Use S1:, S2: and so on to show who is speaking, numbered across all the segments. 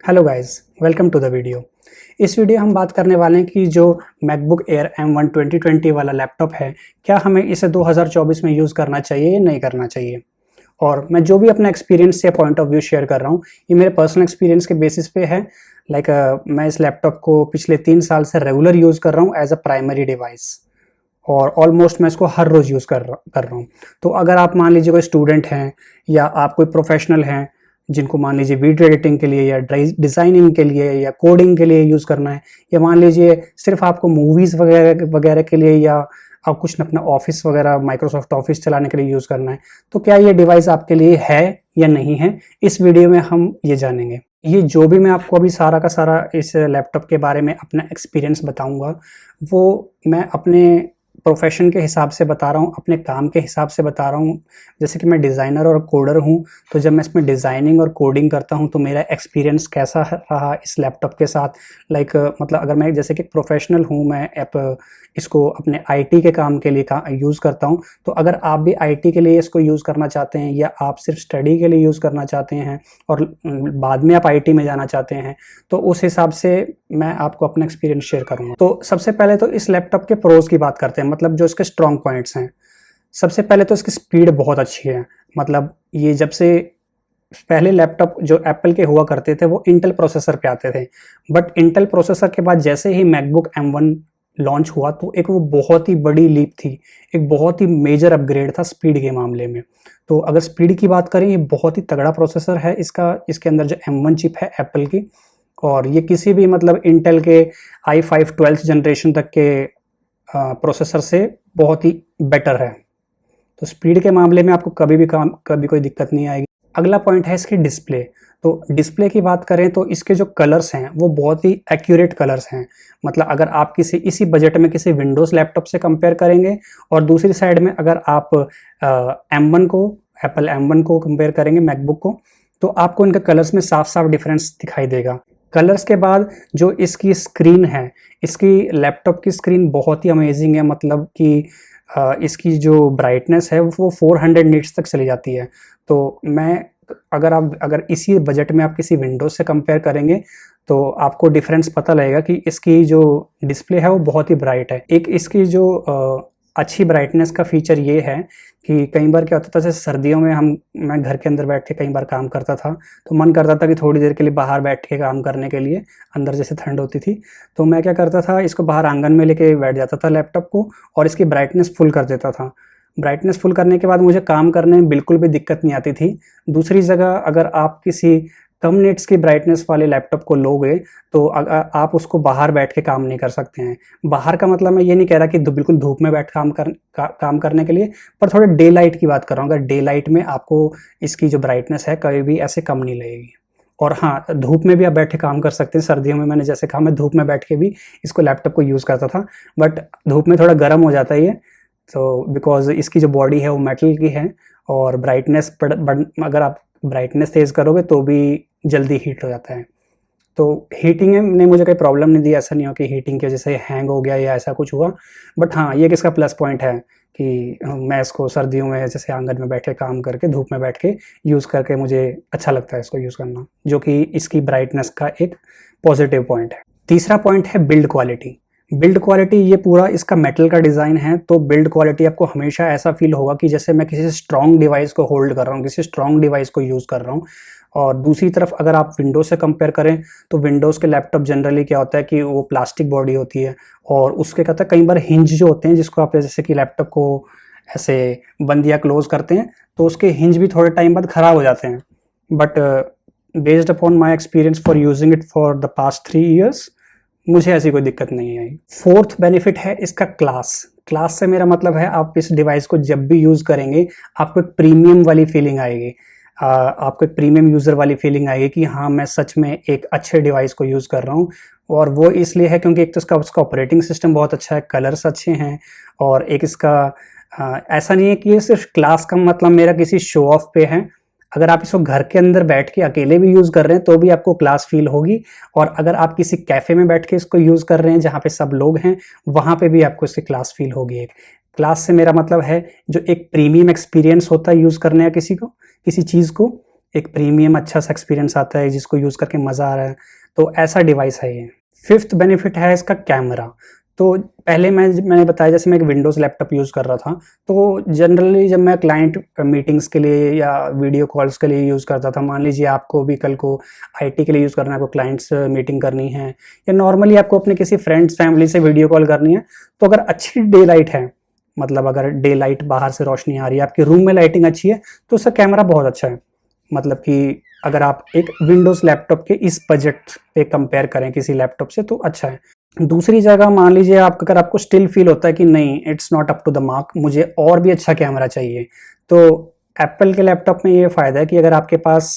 S1: Hello guys, welcome to the video. इस video हम बात करने वाले हैं कि जो मैकबुक एयर M1 2020 वाला लैपटॉप है, क्या हमें इसे 2024 में यूज़ करना चाहिए या नहीं करना चाहिए। और मैं जो भी अपना एक्सपीरियंस या पॉइंट ऑफ व्यू शेयर कर रहा हूँ, ये मेरे पर्सनल एक्सपीरियंस के बेसिस पे है। मैं इस लैपटॉप को पिछले 3 साल से रेगुलर यूज़ कर रहा हूँ एज अ प्राइमरी डिवाइस, और ऑलमोस्ट मैं इसको हर रोज़ यूज़ कर रहा हूँ। तो अगर आप मान लीजिए कोई स्टूडेंट हैं या आप कोई प्रोफेशनल हैं जिनको मान लीजिए वीडियो एडिटिंग के लिए या डिज़ाइनिंग के लिए या कोडिंग के लिए यूज़ करना है, या मान लीजिए सिर्फ आपको मूवीज़ वगैरह वगैरह के लिए, या आप कुछ अपना ऑफिस वगैरह माइक्रोसॉफ्ट ऑफिस चलाने के लिए यूज़ करना है, तो क्या ये डिवाइस आपके लिए है या नहीं है, इस वीडियो में हम ये जानेंगे। ये जो भी मैं आपको अभी सारा का सारा इस लैपटॉप के बारे में अपना एक्सपीरियंस बताऊंगा, वो मैं अपने प्रोफेशन के हिसाब से बता रहा हूँ, अपने काम के हिसाब से बता रहा हूँ। जैसे कि मैं डिज़ाइनर और कोडर हूँ, तो जब मैं इसमें डिज़ाइनिंग और कोडिंग करता हूँ तो मेरा एक्सपीरियंस कैसा रहा इस लैपटॉप के साथ। मतलब अगर मैं जैसे कि प्रोफेशनल हूँ, मैं इसको अपने आईटी के काम के लिए यूज़ करता हूँ। तो अगर आप भी आईटी के लिए इसको यूज़ करना चाहते हैं, या आप सिर्फ स्टडी के लिए यूज़ करना चाहते हैं और बाद में आप आईटी में जाना चाहते हैं, तो उस हिसाब से मैं आपको अपना एक्सपीरियंस शेयर करूँगा। तो सबसे पहले तो इस लैपटॉप के प्रोज की बात करते हैं, मतलब जो इसके स्ट्रॉन्ग पॉइंट्स हैं। सबसे पहले तो इसकी स्पीड बहुत अच्छी है। मतलब ये जब से पहले लैपटॉप जो एप्पल के हुआ करते थे वो इंटेल प्रोसेसर पे आते थे, बट इंटेल प्रोसेसर के बाद जैसे ही मैकबुक M1 लॉन्च हुआ तो एक वो बहुत ही बड़ी लीप थी, एक बहुत ही मेजर अपग्रेड था स्पीड के मामले में। तो अगर स्पीड की बात करें, ये बहुत ही तगड़ा प्रोसेसर है इसके अंदर जो M1 चिप है एप्पल की, और ये किसी भी मतलब इंटेल के i5 12th जनरेशन तक के प्रोसेसर से बहुत ही बेटर है। तो स्पीड के मामले में आपको कभी कोई दिक्कत नहीं आएगी। अगला पॉइंट है इसकी डिस्प्ले। तो डिस्प्ले की बात करें तो इसके जो कलर्स हैं वो बहुत ही एक्यूरेट कलर्स हैं। मतलब अगर आप इसी बजट में किसी विंडोज़ लैपटॉप से कंपेयर करेंगे, और दूसरी साइड में अगर आप M1 को एप्पल M1 को कंपेयर करेंगे मैकबुक को, तो आपको इनके कलर्स में साफ साफ डिफरेंस दिखाई देगा। कलर्स के बाद जो इसकी स्क्रीन है, इसकी लैपटॉप की स्क्रीन बहुत ही अमेजिंग है। मतलब कि इसकी जो ब्राइटनेस है वो 400 निट्स तक चली जाती है। तो अगर इसी बजट में आप किसी विंडोज से कंपेयर करेंगे तो आपको डिफरेंस पता लगेगा कि इसकी जो डिस्प्ले है वो बहुत ही ब्राइट है। एक इसकी जो अच्छी ब्राइटनेस का फीचर ये है कि कई बार क्या होता था, जैसे सर्दियों में मैं घर के अंदर बैठ के कई बार काम करता था, तो मन करता था कि थोड़ी देर के लिए बाहर बैठ के काम करने के लिए, अंदर जैसे ठंड होती थी, तो मैं क्या करता था, इसको बाहर आंगन में लेके बैठ जाता था लैपटॉप को, और इसकी ब्राइटनेस फुल कर देता था। ब्राइटनेस फुल करने के बाद मुझे काम करने में बिल्कुल भी दिक्कत नहीं आती थी। दूसरी जगह अगर आप किसी कम निट्स की ब्राइटनेस वाले लैपटॉप को लोगे तो आप उसको बाहर बैठ के काम नहीं कर सकते हैं। बाहर का मतलब मैं ये नहीं कह रहा कि बिल्कुल धूप में बैठ काम करने के लिए, पर थोड़े डे लाइट की बात कर रहा हूँ। अगर डे लाइट में आपको इसकी जो ब्राइटनेस है कभी भी ऐसे कम नहीं लगेगी। और हाँ, धूप में भी आप बैठ के काम कर सकते हैं। सर्दियों में मैंने जैसे कहा, मैं धूप में बैठ के भी इसको लैपटॉप को यूज़ करता था, बट धूप में थोड़ा गर्म हो जाता है ये, तो बिकॉज इसकी जो बॉडी है वो मेटल की है, और अगर आप ब्राइटनेस तेज़ करोगे तो भी जल्दी हीट हो जाता है। तो हीटिंग ने मुझे कोई प्रॉब्लम नहीं दी। ऐसा नहीं हो कि हीटिंग की वजह से हैंग हो गया या ऐसा कुछ हुआ, बट हाँ, ये किसका प्लस पॉइंट है कि मैं इसको सर्दियों में जैसे आंगन में बैठ के काम करके, धूप में बैठ के यूज़ करके मुझे अच्छा लगता है इसको यूज़ करना, जो कि इसकी ब्राइटनेस का एक पॉजिटिव पॉइंट है। तीसरा पॉइंट है बिल्ड क्वालिटी। बिल्ड क्वालिटी, ये पूरा इसका मेटल का डिज़ाइन है, तो बिल्ड क्वालिटी आपको हमेशा ऐसा फील होगा कि जैसे मैं किसी स्ट्रॉन्ग डिवाइस को होल्ड कर रहा हूँ, किसी स्ट्रॉन्ग डिवाइस को यूज़ कर रहा हूँ। और दूसरी तरफ अगर आप विंडोज से कंपेयर करें तो विंडोज़ के लैपटॉप जनरली क्या होता है कि वो प्लास्टिक बॉडी होती है, और उसके कहता है कई बार हिंज जो होते हैं, जिसको आप जैसे कि लैपटॉप को ऐसे बंद या क्लोज करते हैं, तो उसके हिंज भी थोड़े टाइम बाद ख़राब हो जाते हैं। But based upon my experience for using it for the past 3 years, मुझे ऐसी कोई दिक्कत नहीं आई। फोर्थ बेनिफिट है इसका क्लास से मेरा मतलब है, आप इस डिवाइस को जब भी यूज़ करेंगे आपको एक प्रीमियम वाली फीलिंग आएगी। आपको एक प्रीमियम यूज़र वाली फीलिंग आएगी कि हाँ, मैं सच में एक अच्छे डिवाइस को यूज़ कर रहा हूँ। और वो इसलिए है क्योंकि एक तो उसका ऑपरेटिंग सिस्टम बहुत अच्छा है, कलर्स अच्छे हैं, और एक इसका ऐसा नहीं है कि ये सिर्फ क्लास का मतलब मेरा किसी शो ऑफ पे है। अगर आप इसको घर के अंदर बैठ के अकेले भी यूज़ कर रहे हैं तो भी आपको क्लास फील होगी, और अगर आप किसी कैफ़े में बैठ के इसको यूज़ कर रहे हैं जहाँ पे सब लोग हैं, वहाँ पे भी आपको इसकी क्लास फील होगी। एक क्लास से मेरा मतलब है जो एक प्रीमियम एक्सपीरियंस होता है यूज़ करने का किसी चीज़ को, एक प्रीमियम अच्छा सा एक्सपीरियंस आता है जिसको यूज़ करके मज़ा आ रहा है, तो ऐसा डिवाइस है ये। फिफ्थ बेनिफिट है इसका कैमरा। तो पहले मैंने बताया जैसे मैं एक विंडोज़ लैपटॉप यूज़ कर रहा था, तो जनरली जब मैं क्लाइंट मीटिंग्स के लिए या वीडियो कॉल्स के लिए यूज़ करता था, मान लीजिए आपको भी कल को आईटी के लिए यूज़ करना है, आपको क्लाइंट्स मीटिंग करनी है या नॉर्मली आपको अपने किसी फ्रेंड्स फैमिली से वीडियो कॉल करनी है, तो अगर अच्छी डे लाइट है, मतलब अगर डे लाइट बाहर से रोशनी आ रही है, आपके रूम में लाइटिंग अच्छी है, तो उसका कैमरा बहुत अच्छा है। मतलब कि अगर आप एक विंडोज़ लैपटॉप के इस बजट पे कंपेयर करें किसी लैपटॉप से, तो अच्छा है। दूसरी जगह मान लीजिए आप, अगर आपको स्टिल फील होता है कि नहीं it's not up to the mark, मुझे और भी अच्छा कैमरा चाहिए, तो एप्पल के लैपटॉप में ये फ़ायदा है कि अगर आपके पास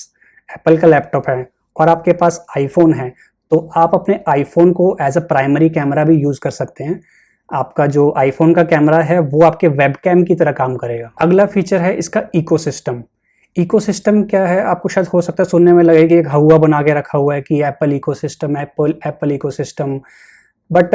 S1: एप्पल का लैपटॉप है और आपके पास आईफोन है, तो आप अपने आईफोन को एज अ प्राइमरी कैमरा भी यूज़ कर सकते हैं। आपका जो आईफोन का कैमरा है वो आपके वेबकैम की तरह काम करेगा। अगला फीचर है इसका इकोसिस्टम। इकोसिस्टम क्या है, आपको शायद हो सकता है सुनने में लगे कि एक हवा बना के रखा हुआ है कि Apple ecosystem, Apple ecosystem, but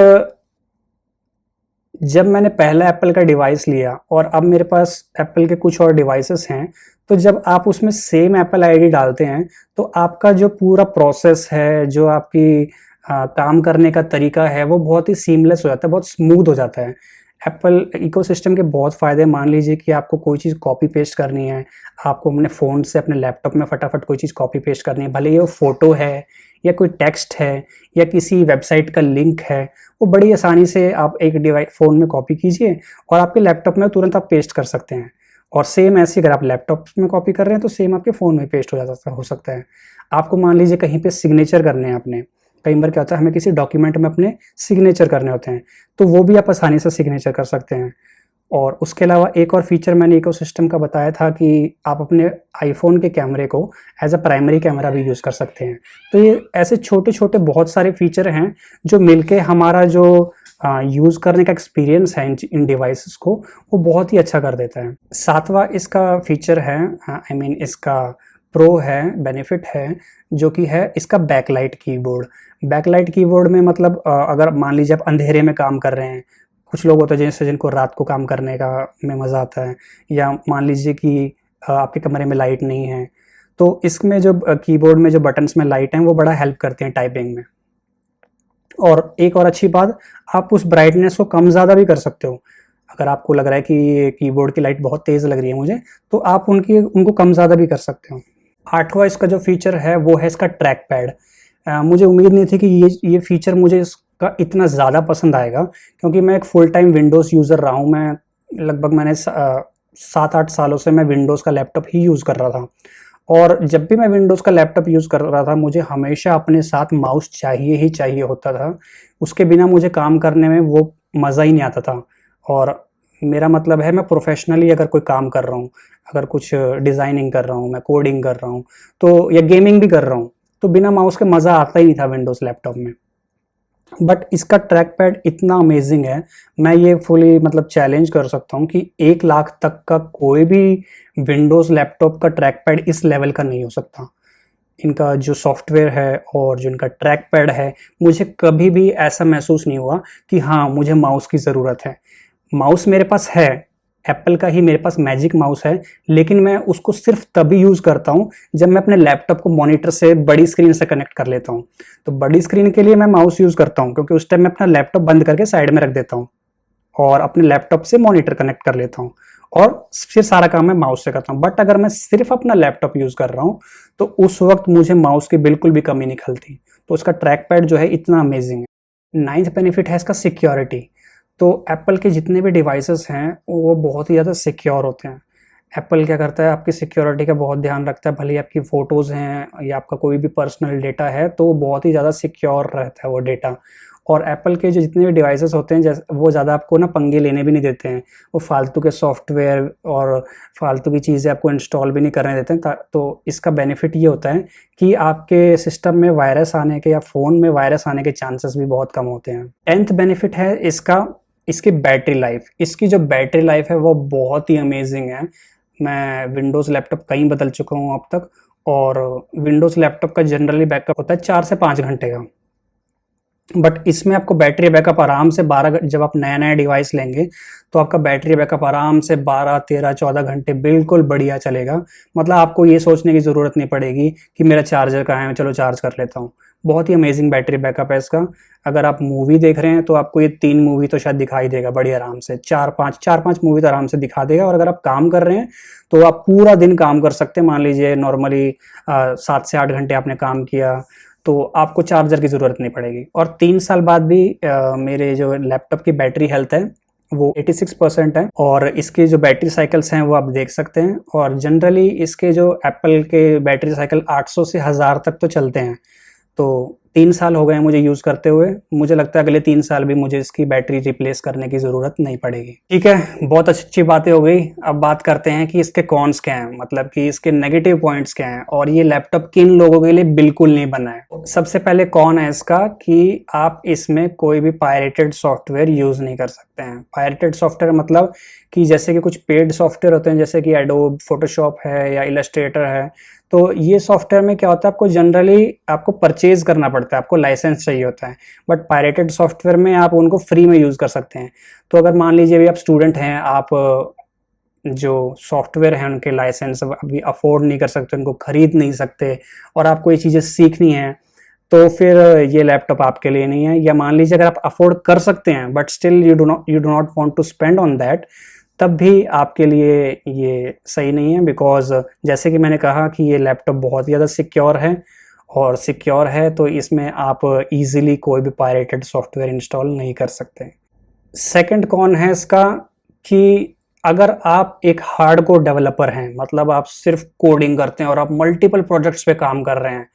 S1: जब मैंने पहला एप्पल का डिवाइस लिया और अब मेरे पास एप्पल के कुछ और डिवाइसेस हैं, तो जब आप उसमें सेम एप्पल आईडी डालते हैं, तो आपका जो पूरा प्रोसेस है, जो आपकी काम करने का तरीका है, वो बहुत ही सीमलेस हो जाता है, बहुत स्मूथ हो जाता है। एप्पल इकोसिस्टम के बहुत फ़ायदे, मान लीजिए कि आपको कोई चीज़ कॉपी पेस्ट करनी है, आपको अपने फ़ोन से अपने लैपटॉप में फटाफट कोई चीज़ कॉपी पेस्ट करनी है, भले ही वो फ़ोटो है या कोई टेक्स्ट है या किसी वेबसाइट का लिंक है, वो बड़ी आसानी से आप एक डिवाइस फ़ोन में कॉपी कीजिए और आपके लैपटॉप में तुरंत आप पेस्ट कर सकते हैं। और सेम ऐसे अगर आप लैपटॉप में कॉपी कर रहे हैं, तो सेम आपके फ़ोन में पेस्ट हो सकता है। आपको मान लीजिए कहीं पे सिग्नेचर करने हैं अपने, कई बार क्या होता है हमें किसी डॉक्यूमेंट में अपने सिग्नेचर करने होते हैं, तो वो भी आप आसानी से सिग्नेचर कर सकते हैं। और उसके अलावा एक और फीचर मैंने इकोसिस्टम का बताया था कि आप अपने आईफोन के कैमरे को एज अ प्राइमरी कैमरा भी यूज़ कर सकते हैं। तो ये ऐसे छोटे-छोटे बहुत सारे फीचर हैं जो मिलके हमारा जो यूज़ करने का एक्सपीरियंस है इन डिवाइसेस को, वो बहुत ही अच्छा कर देता है। सातवां इसका फीचर है, आई मीन इसका प्रो है, बेनिफिट है, जो कि है इसका बैकलाइट कीबोर्ड। बैकलाइट कीबोर्ड में मतलब अगर मान लीजिए आप अंधेरे में काम कर रहे हैं, कुछ लोग होते हैं जैसे जिनको रात को काम करने का में मज़ा आता है, या मान लीजिए कि आपके कमरे में लाइट नहीं है, तो इसमें जो कीबोर्ड में जो बटन्स में लाइट हैं वो बड़ा हेल्प करते हैं टाइपिंग में। और एक और अच्छी बात, आप उस ब्राइटनेस को कम ज़्यादा भी कर सकते हो। अगर आपको लग रहा है कि ये कीबोर्ड की लाइट बहुत तेज़ लग रही है मुझे, तो आप उनको कम ज़्यादा भी कर सकते हो। आठवां इसका जो फीचर है वो है इसका ट्रैक पैड। मुझे उम्मीद नहीं थी कि ये फीचर मुझे इसका इतना ज़्यादा पसंद आएगा, क्योंकि मैं एक फुल टाइम विंडोज़ यूज़र रहा हूँ। मैं लगभग 7-8 सालों से मैं विंडोज़ का लैपटॉप ही यूज़ कर रहा था, और जब भी मैं विंडोज़ का लैपटॉप यूज़ कर रहा था, मुझे हमेशा अपने साथ माउस चाहिए ही चाहिए होता था। उसके बिना मुझे काम करने में वो मज़ा ही नहीं आता था। और मेरा मतलब है, मैं प्रोफ़ेशनली अगर कोई काम कर रहा हूँ, अगर कुछ डिज़ाइनिंग कर रहा हूँ, मैं कोडिंग कर रहा हूँ, तो या गेमिंग भी कर रहा हूँ, तो बिना माउस के मज़ा आता ही नहीं था विंडोज़ लैपटॉप में। बट इसका ट्रैक पैड इतना अमेजिंग है, मैं ये फुली मतलब चैलेंज कर सकता हूँ कि 1 लाख तक का कोई भी विंडोज़ लैपटॉप का ट्रैक पैड इस लेवल का नहीं हो सकता। इनका जो सॉफ्टवेयर है और जो इनका ट्रैक पैड है, मुझे कभी भी ऐसा महसूस नहीं हुआ कि हाँ, मुझे माउस की ज़रूरत है। माउस मेरे पास है, एप्पल का ही मेरे पास मैजिक माउस है, लेकिन मैं उसको सिर्फ़ तभी यूज़ करता हूँ जब मैं अपने लैपटॉप को मॉनिटर से बड़ी स्क्रीन से कनेक्ट कर लेता हूँ। तो बड़ी स्क्रीन के लिए मैं माउस यूज़ करता हूँ, क्योंकि उस टाइम मैं अपना लैपटॉप बंद करके साइड में रख देता हूँ और अपने लैपटॉप से मॉनिटर कनेक्ट कर लेता हूँ, और फिर सारा काम मैं माउस से करता हूँ। बट अगर मैं सिर्फ अपना लैपटॉप यूज़ कर रहा हूँ, तो उस वक्त मुझे माउस की बिल्कुल भी कमी नहीं खलती। तो उसका ट्रैक पैड जो है इतना अमेजिंग है। 9th बेनिफिट है इसका सिक्योरिटी। तो एप्पल के जितने भी डिवाइसेस हैं वो बहुत ही ज़्यादा सिक्योर होते हैं। एप्पल क्या करता है, आपकी सिक्योरिटी का बहुत ध्यान रखता है, भले ही आपकी फ़ोटोज़ हैं या आपका कोई भी पर्सनल डेटा है, तो बहुत ही ज़्यादा सिक्योर रहता है वो डेटा। और एप्पल के जो जितने भी डिवाइसेस होते हैं, जैसे वो ज़्यादा आपको ना पंगे लेने भी नहीं देते हैं। वो फालतू के सॉफ्टवेयर और फालतू की चीज़ें आपको इंस्टॉल भी नहीं करने देते हैं। तो इसका बेनिफिट ये होता है कि आपके सिस्टम में वायरस आने के या फ़ोन में वायरस आने के चांसेस भी बहुत कम होते हैं। 10th बेनिफिट है इसकी बैटरी लाइफ। इसकी जो बैटरी लाइफ है वो बहुत ही अमेजिंग है। मैं विंडोज़ लैपटॉप कई बदल चुका हूँ अब तक, और विंडोज़ लैपटॉप का जनरली बैकअप होता है 4 से 5 घंटे का। बट इसमें आपको बैटरी बैकअप आराम से 12, जब आप नया नया डिवाइस लेंगे तो आपका बैटरी बैकअप आराम से 12, 13, 14 घंटे बिल्कुल बढ़िया चलेगा। मतलब आपको ये सोचने की ज़रूरत नहीं पड़ेगी कि मेरा चार्जर कहाँ है, चलो चार्ज कर लेता हूँ। बहुत ही अमेजिंग बैटरी बैकअप है इसका। अगर आप मूवी देख रहे हैं तो आपको ये 3 मूवी तो शायद दिखाई देगा बड़ी आराम से, 4-5 मूवी तो आराम से दिखा देगा। और अगर आप काम कर रहे हैं तो आप पूरा दिन काम कर सकते हैं। मान लीजिए नॉर्मली 7 से 8 घंटे आपने काम किया तो आपको चार्जर की ज़रूरत नहीं पड़ेगी। और 3 साल बाद भी मेरे जो लैपटॉप की बैटरी हेल्थ है वो 86% है। और इसके जो बैटरी साइकिल्स हैं वो आप देख सकते हैं। और जनरली इसके जो एप्पल के बैटरी साइकिल 800 से 1000 तक तो चलते हैं। तो 3 साल हो गए मुझे यूज़ करते हुए, मुझे लगता है अगले 3 साल भी मुझे इसकी बैटरी रिप्लेस करने की ज़रूरत नहीं पड़ेगी। ठीक है, बहुत अच्छी बातें हो गई। अब बात करते हैं कि इसके कॉन्स क्या हैं, मतलब कि इसके नेगेटिव पॉइंट्स क्या हैं और ये लैपटॉप किन लोगों के लिए बिल्कुल नहीं बना है। सबसे पहले कॉन है इसका कि आप इसमें कोई भी पायरेटेड सॉफ्टवेयर यूज़ नहीं कर सकते हैं। पायरेटेड सॉफ्टवेयर मतलब कि जैसे कि कुछ पेड सॉफ्टवेयर होते हैं, जैसे कि एडोब फोटोशॉप है या इलस्ट्रेटर है, तो ये सॉफ्टवेयर में क्या होता है, आपको जनरली आपको परचेज करना पड़ता है, आपको लाइसेंस चाहिए होता है। बट पायरेटेड सॉफ्टवेयर में आप उनको फ्री में यूज़ कर सकते हैं। तो अगर मान लीजिए अभी आप स्टूडेंट हैं, आप जो सॉफ्टवेयर हैं उनके लाइसेंस अभी अफोर्ड नहीं कर सकते, उनको खरीद नहीं सकते, और आपको ये चीज़ें सीखनी है, तो फिर ये लैपटॉप आपके लिए नहीं है। या मान लीजिए अगर आप अफोर्ड कर सकते हैं but still you do not want to spend on that, तब भी आपके लिए ये सही नहीं है। बिकॉज जैसे कि मैंने कहा कि ये लैपटॉप बहुत ज़्यादा सिक्योर है, और सिक्योर है तो इसमें आप इजीली कोई भी पायरेटेड सॉफ्टवेयर इंस्टॉल नहीं कर सकते। सेकंड कॉन है इसका कि अगर आप एक हार्डकोर डेवलपर हैं, मतलब आप सिर्फ कोडिंग करते हैं और आप मल्टीपल प्रोजेक्ट्स पे काम कर रहे हैं,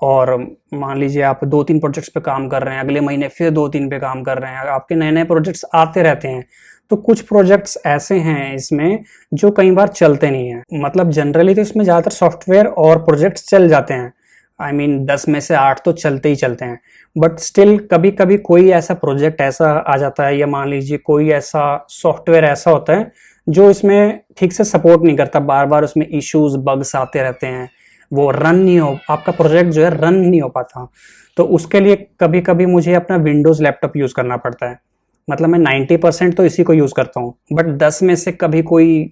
S1: और मान लीजिए आप 2-3 प्रोजेक्ट्स पे काम कर रहे हैं, अगले महीने फिर 2-3 पे काम कर रहे हैं, आपके नए नए प्रोजेक्ट्स आते रहते हैं, तो कुछ प्रोजेक्ट्स ऐसे हैं इसमें जो कई बार चलते नहीं हैं। मतलब जनरली तो इसमें ज़्यादातर सॉफ्टवेयर और प्रोजेक्ट्स चल जाते हैं, आई मीन 10 में से 8 तो चलते ही चलते हैं। बट स्टिल कभी कभी कोई ऐसा प्रोजेक्ट ऐसा आ जाता है, या मान लीजिए कोई ऐसा सॉफ्टवेयर ऐसा होता है जो इसमें ठीक से सपोर्ट नहीं करता, बार बार उसमें इश्यूज बग्स आते रहते हैं, वो रन नहीं हो, आपका प्रोजेक्ट जो है रन नहीं हो पाता। तो उसके लिए कभी कभी मुझे अपना विंडोज़ लैपटॉप यूज़ करना पड़ता है। मतलब मैं 90% तो इसी को यूज़ करता हूँ, बट 10 में से कभी कोई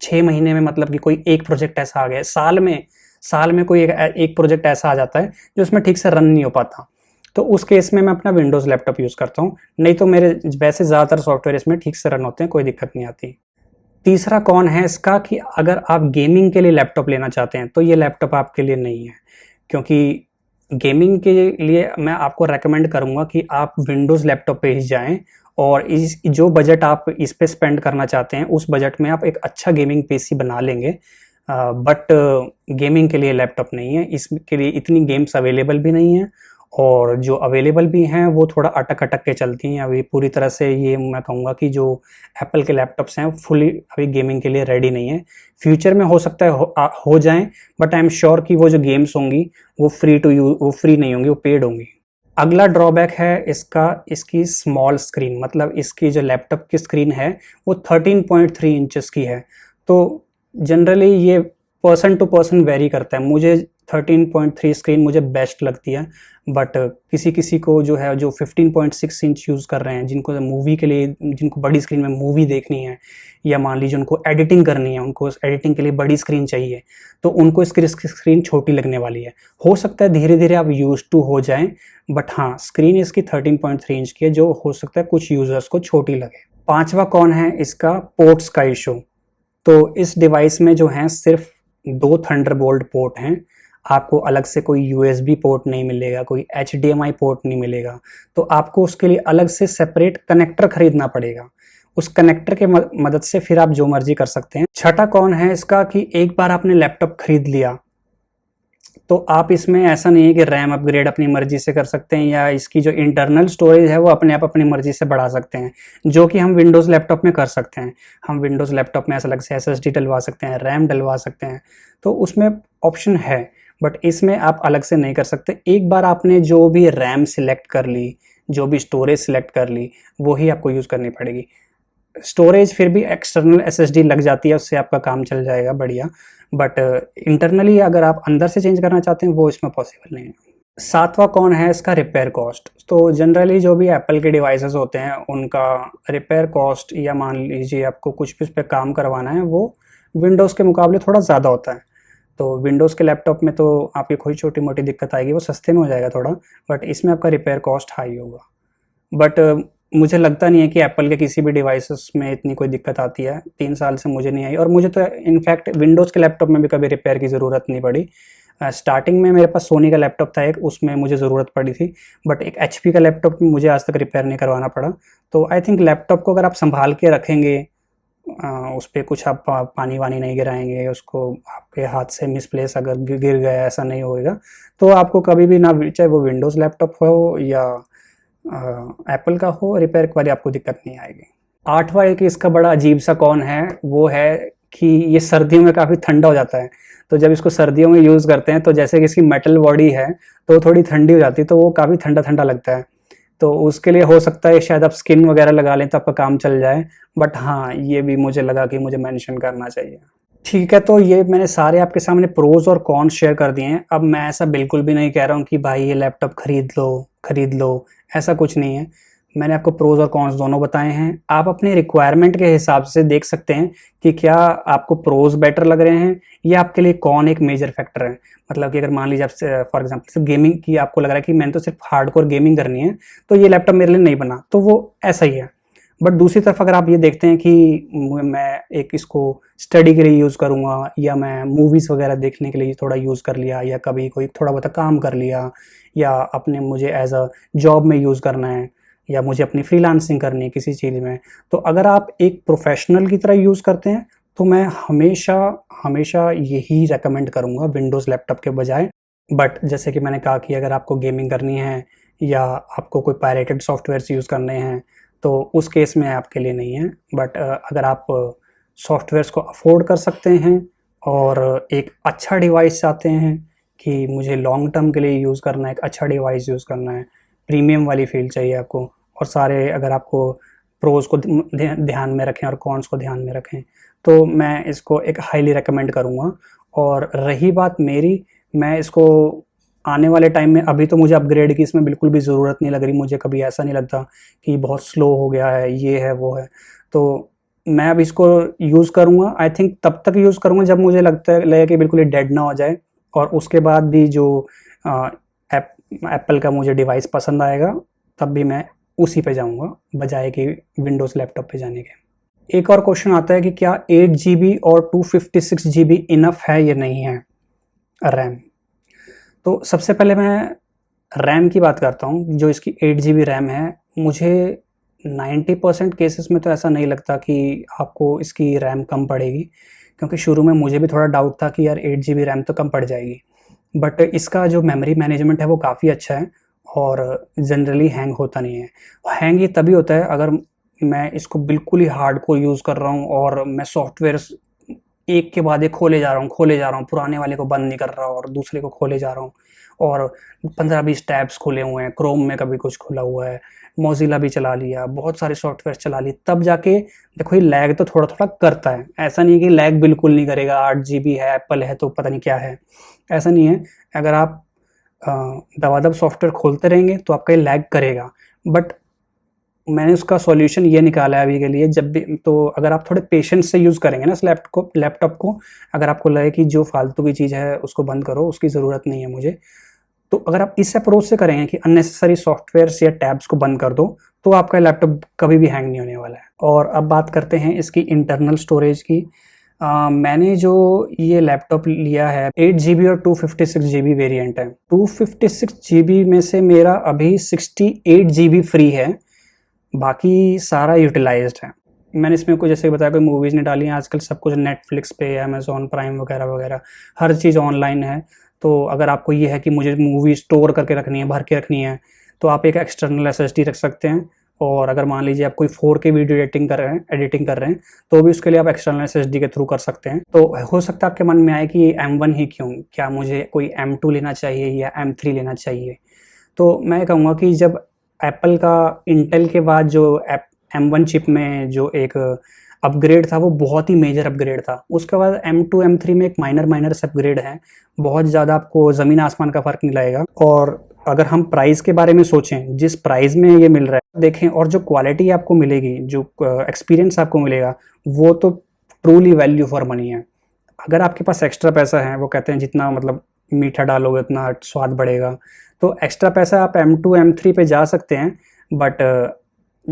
S1: 6 महीने में, मतलब कि कोई एक प्रोजेक्ट ऐसा आ गया, साल में कोई एक प्रोजेक्ट ऐसा आ जाता है जो उसमें ठीक से रन नहीं हो पाता, तो उस केस में मैं अपना विंडोज़ लैपटॉप यूज़ करता हूँ। नहीं तो मेरे वैसे ज़्यादातर सॉफ्टवेयर इसमें ठीक से रन होते हैं, कोई दिक्कत नहीं आती। तीसरा कौन है इसका कि अगर आप गेमिंग के लिए लैपटॉप लेना चाहते हैं तो ये लैपटॉप आपके लिए नहीं है, क्योंकि गेमिंग के लिए मैं आपको रेकमेंड करूंगा कि आप विंडोज़ लैपटॉप पे ही जाएं, और इस जो बजट आप इस पे स्पेंड करना चाहते हैं उस बजट में आप एक अच्छा गेमिंग पीसी बना लेंगे। बट गेमिंग के लिए लैपटॉप नहीं है, इसके लिए इतनी गेम्स अवेलेबल भी नहीं है, और जो अवेलेबल भी हैं वो थोड़ा अटक अटक के चलती हैं। अभी पूरी तरह से ये मैं कहूँगा कि जो एप्पल के लैपटॉप्स हैं फुली अभी गेमिंग के लिए रेडी नहीं है। फ्यूचर में हो सकता है हो जाएं, बट आई एम श्योर कि वो जो गेम्स होंगी वो फ्री नहीं होंगी, वो पेड होंगी। अगला ड्रॉबैक है इसकी स्मॉल स्क्रीन, मतलब इसकी जो लैपटॉप की स्क्रीन है वो 13.3 इंचेस की है। तो जनरली ये पर्सन टू पर्सन वेरी करता है, मुझे 13.3 स्क्रीन मुझे बेस्ट लगती है, बट किसी किसी को जो है जो 15.6 इंच यूज़ कर रहे हैं, जिनको मूवी के लिए, जिनको बड़ी स्क्रीन में मूवी देखनी है, या मान लीजिए उनको एडिटिंग करनी है, उनको एडिटिंग के लिए बड़ी स्क्रीन चाहिए, तो उनको इसकी स्क्रीन छोटी लगने वाली है। हो सकता है धीरे धीरे आप यूज टू हो जाएं, बट हाँ स्क्रीन इसकी 13.3 इंच की है, जो हो सकता है कुछ यूज़र्स को छोटी लगे। पांचवा कौन है इसका पोर्ट्स का इशू। तो इस डिवाइस में जो है सिर्फ 2 थंडरबोल्ट पोर्ट हैं, आपको अलग से कोई यूएसबी पोर्ट नहीं मिलेगा, कोई एचडीएमआई पोर्ट नहीं मिलेगा, तो आपको उसके लिए अलग से सेपरेट कनेक्टर खरीदना पड़ेगा। उस कनेक्टर के मदद से फिर आप जो मर्जी कर सकते हैं। छठा कौन है इसका कि एक बार आपने लैपटॉप खरीद लिया तो आप इसमें ऐसा नहीं है कि रैम अपग्रेड अपनी मर्जी से कर सकते हैं, या इसकी जो इंटरनल स्टोरेज है वो अपने आप अपनी मर्जी से बढ़ा सकते हैं, जो कि हम विंडोज़ लैपटॉप में कर सकते हैं। हम विंडोज़ लैपटॉप में ऐसा अलग से एसएसडी डलवा सकते हैं, रैम डलवा सकते हैं, तो उसमें ऑप्शन है, बट इसमें आप अलग से नहीं कर सकते। एक बार आपने जो भी रैम सिलेक्ट कर ली, जो भी स्टोरेज सिलेक्ट कर ली, वही आपको यूज़ करनी पड़ेगी। स्टोरेज फिर भी एक्सटर्नल एसएसडी लग जाती है, उससे आपका काम चल जाएगा बढ़िया, बट इंटरनली अगर आप अंदर से चेंज करना चाहते हैं वो इसमें पॉसिबल नहीं है। सातवां कौन है इसका रिपेयर कॉस्ट। तो जनरली जो भी एप्पल के डिवाइसेस होते हैं उनका रिपेयर कॉस्ट, या मान लीजिए आपको कुछ भी उस पर काम करवाना है, वो विंडोज़ के मुकाबले थोड़ा ज़्यादा होता है। तो विंडोज़ के लैपटॉप में तो आपकी कोई छोटी मोटी दिक्कत आएगी, वो सस्ते में हो जाएगा थोड़ा, बट इसमें आपका रिपेयर कॉस्ट हाई होगा। बट मुझे लगता नहीं है कि एप्पल के किसी भी डिवाइसेस में इतनी कोई दिक्कत आती है। 3 साल से मुझे नहीं आई, और मुझे तो इनफैक्ट विंडोज़ के लैपटॉप में भी कभी रिपेयर की ज़रूरत नहीं पड़ी। स्टार्टिंग में मेरे पास सोनी का लैपटॉप था एक, उसमें मुझे ज़रूरत पड़ी थी, बट एक एचपी का लैपटॉप में मुझे आज तक रिपेयर नहीं करवाना पड़ा। तो आई थिंक लैपटॉप को अगर आप संभाल के रखेंगे, उस पर कुछ आप पानी वानी नहीं गिराएंगे, उसको आपके हाथ से मिसप्लेस अगर गिर गया, ऐसा नहीं होएगा, तो आपको कभी भी ना, चाहे वो विंडोज़ लैपटॉप हो या एप्पल का हो, रिपेयर वाली आपको दिक्कत नहीं आएगी। आठवां एक इसका बड़ा अजीब सा कौन है, वो है कि ये सर्दियों में काफ़ी ठंडा हो जाता है। तो जब इसको सर्दियों में यूज़ करते हैं तो जैसे कि इसकी मेटल बॉडी है तो थोड़ी ठंडी हो जाती है, तो वो काफ़ी ठंडा ठंडा लगता है। तो उसके लिए हो सकता है शायद आप स्किन वगैरह लगा लें तो आपका काम चल जाए, बट हाँ, ये भी मुझे लगा कि मुझे मेंशन करना चाहिए। ठीक है, तो ये मैंने सारे आपके सामने प्रोज और कॉन शेयर कर दिए हैं। अब मैं ऐसा बिल्कुल भी नहीं कह रहा हूँ कि भाई ये लैपटॉप खरीद लो, ऐसा कुछ नहीं है। मैंने आपको प्रोज और कॉन्स दोनों बताए हैं। आप अपने रिक्वायरमेंट के हिसाब से देख सकते हैं कि क्या आपको प्रोज बेटर लग रहे हैं या आपके लिए कौन एक मेजर फैक्टर है। मतलब कि अगर मान लीजिए आप फॉर एग्जांपल सिर्फ गेमिंग की आपको लग रहा है कि मैंने तो सिर्फ हार्डकोर गेमिंग करनी है, तो ये लैपटॉप मेरे लिए नहीं बना, तो वो ऐसा ही है। बट दूसरी तरफ अगर आप ये देखते हैं कि मैं एक इसको स्टडी के लिए यूज़ करूँगा, या मैं मूवीज़ वगैरह देखने के लिए थोड़ा यूज़ कर लिया, या कभी कोई थोड़ा बहुत काम कर लिया, या अपने मुझे एज अ जॉब में यूज़ करना है, या मुझे अपनी फ्रीलांसिंग करनी है किसी चीज़ में, तो अगर आप एक प्रोफेशनल की तरह यूज़ करते हैं तो मैं हमेशा हमेशा यही रेकमेंड करूँगा विंडोज़ लैपटॉप के बजाय। बट जैसे कि मैंने कहा कि अगर आपको गेमिंग करनी है या आपको कोई पायरेटेड सॉफ्टवेयर्स यूज़ करने हैं, तो उस केस में आपके लिए नहीं है। बट अगर आप सॉफ्टवेयर्स को अफोर्ड कर सकते हैं और एक अच्छा डिवाइस चाहते हैं कि मुझे लॉन्ग टर्म के लिए यूज़ करना है, एक अच्छा डिवाइस यूज़ करना है, प्रीमियम वाली फील चाहिए आपको, और सारे अगर आपको प्रोज को ध्यान में रखें और कॉन्स को ध्यान में रखें, तो मैं इसको एक हाईली रिकमेंड करूँगा। और रही बात मेरी, मैं इसको आने वाले टाइम में, अभी तो मुझे अपग्रेड की इसमें बिल्कुल भी ज़रूरत नहीं लग रही, मुझे कभी ऐसा नहीं लगता कि बहुत स्लो हो गया है, ये है वो है। तो मैं अब इसको यूज़ करूँगा, आई थिंक तब तक यूज़ करूँगा जब मुझे लगे कि बिल्कुल ही डेड ना हो जाए, और उसके बाद भी जो एप्पल का मुझे डिवाइस पसंद आएगा तब भी मैं उसी पे जाऊँगा, बजाय कि विंडोज़ लैपटॉप पे जाने के। एक और क्वेश्चन आता है कि क्या 8 GB और 256 GB इनफ है या नहीं है रैम। तो सबसे पहले मैं रैम की बात करता हूँ। जो इसकी 8 GB रैम है, मुझे 90% केसेस में तो ऐसा नहीं लगता कि आपको इसकी रैम कम पड़ेगी, क्योंकि शुरू में मुझे भी थोड़ा डाउट था कि यार 8 GB रैम तो कम पड़ जाएगी। बट इसका जो मेमोरी मैनेजमेंट है वो काफ़ी अच्छा है, और जनरली हैंग होता नहीं है। हैंग ये तभी होता है अगर मैं इसको बिल्कुल ही हार्डकोर यूज़ कर रहा हूँ और मैं सॉफ्टवेयर्स एक के बाद एक खोले जा रहा हूँ, पुराने वाले को बंद नहीं कर रहा और दूसरे को खोले जा रहा हूँ, और 15-20 टैब्स खुले हुए हैं, क्रोम में कभी कुछ खुला हुआ है, मोज़िला भी चला लिया, बहुत सारे सॉफ्टवेयर चला लिए, तब जाके देखो ये लैग तो थोड़ा थोड़ा करता है। ऐसा नहीं है कि लैग बिल्कुल नहीं करेगा, 8 GB है, एप्पल है तो पता नहीं क्या है, ऐसा नहीं है। अगर आप दबादब सॉफ्टवेयर खोलते रहेंगे तो आपका ये लैग करेगा। बट मैंने उसका सॉल्यूशन ये निकाला है अभी के लिए, जब भी तो अगर आप थोड़े पेशेंस से यूज़ करेंगे ना इस लैपटॉप को, अगर आपको लगे कि जो फालतू की चीज़ है उसको बंद करो, उसकी ज़रूरत नहीं है मुझे, तो अगर आप इस अप्रोच से करेंगे कि अननेसेसरी सॉफ्टवेयर्स या टैब्स को बंद कर दो, तो आपका लैपटॉप कभी भी हैंग नहीं होने वाला है। और अब बात करते हैं इसकी इंटरनल स्टोरेज की। मैंने जो ये लैपटॉप लिया है 8 GB और 256 GB वेरिएंट है। 256 GB में से मेरा अभी 68 GB फ्री है, बाकी सारा यूटिलाइज्ड है। मैंने इसमें कुछ जैसे बताया, कोई मूवीज़ नहीं डाली हैं। आजकल सब कुछ नेटफ्लिक्स पे, अमेज़न प्राइम वगैरह वगैरह हर चीज़ ऑनलाइन है। तो अगर आपको ये है कि मुझे मूवी स्टोर करके रखनी है, भर के रखनी है, तो आप एक एक्सटर्नल SSD रख सकते हैं। और अगर मान लीजिए आप कोई 4K वीडियो एडिटिंग कर रहे हैं, तो भी उसके लिए आप एक्सटर्नल SSD के थ्रू कर सकते हैं। तो हो सकता है आपके मन में आए कि ये M1 ही क्यों, क्या मुझे कोई M2 लेना चाहिए या M3 लेना चाहिए। तो मैं कहूँगा कि जब एप्पल का इंटेल के बाद जो M1 चिप में जो एक अपग्रेड था वो बहुत ही मेजर अपग्रेड था। उसके बाद M2 M3 में एक माइनर से अपग्रेड है, बहुत ज़्यादा आपको ज़मीन आसमान का फ़र्क नहीं लगेगा। और अगर हम प्राइस के बारे में सोचें, जिस प्राइस में ये मिल रहा है देखें, और जो क्वालिटी आपको मिलेगी, जो एक्सपीरियंस आपको मिलेगा, वो तो ट्रूली वैल्यू फॉर मनी है। अगर आपके पास एक्स्ट्रा पैसा है, वो कहते हैं जितना मतलब मीठा डालोगे उतना स्वाद बढ़ेगा, तो एक्स्ट्रा पैसा आप M2 M3 पे जा सकते हैं। बट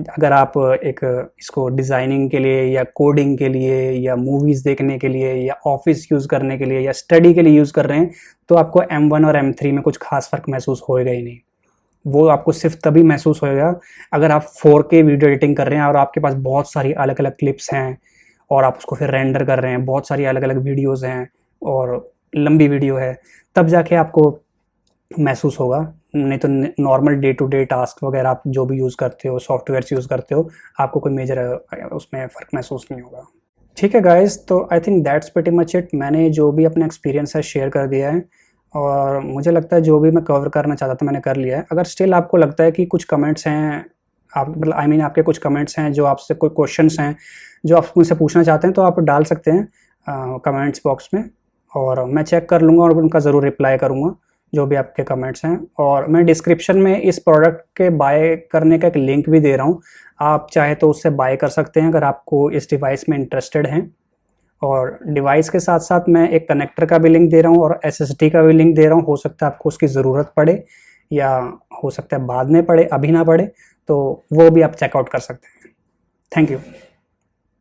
S1: अगर आप एक इसको डिज़ाइनिंग के लिए या कोडिंग के लिए या मूवीज़ देखने के लिए या ऑफिस यूज़ करने के लिए या स्टडी के लिए यूज़ कर रहे हैं, तो आपको M1 और M3 में कुछ खास फ़र्क महसूस होएगा ही नहीं। वो आपको सिर्फ तभी महसूस होएगा अगर आप 4K वीडियो एडिटिंग कर रहे हैं और आपके पास बहुत सारी अलग अलग क्लिप्स हैं और आप उसको फिर रेंडर कर रहे हैं, बहुत सारी अलग अलग वीडियोज़ हैं और लंबी वीडियो है, तब जाके आपको महसूस होगा। नहीं तो normal day to day task वगैरह आप जो भी यूज़ करते हो, सॉफ्टवेयर्स यूज़ करते हो, आपको कोई मेजर उसमें फ़र्क महसूस नहीं होगा। ठीक है गाइस, तो I think that's pretty much it. मैंने जो भी अपना एक्सपीरियंस है शेयर कर दिया है और मुझे लगता है जो भी मैं कवर करना चाहता था मैंने कर लिया है। अगर स्टिल आपको लगता है कि कुछ कमेंट्स हैं, आप मतलब आई मीन आपके कुछ कमेंट्स हैं, जो आपसे कोई क्वेश्चंस हैं जो आप मुझसे पूछना चाहते हैं, तो आप डाल सकते हैं कमेंट्स बॉक्स में और मैं चेक कर लूँगा और उनका ज़रूर रिप्लाई करूँगा, जो भी आपके कमेंट्स हैं। और मैं डिस्क्रिप्शन में इस प्रोडक्ट के बाय करने का एक लिंक भी दे रहा हूँ, आप चाहे तो उससे बाय कर सकते हैं अगर आपको इस डिवाइस में इंटरेस्टेड हैं। और डिवाइस के साथ साथ मैं एक कनेक्टर का भी लिंक दे रहा हूँ और SSD का भी लिंक दे रहा हूँ। हो सकता है आपको उसकी ज़रूरत पड़े या हो सकता है बाद में पड़े, अभी ना पड़े, तो वो भी आप चेकआउट कर सकते हैं। Thank you.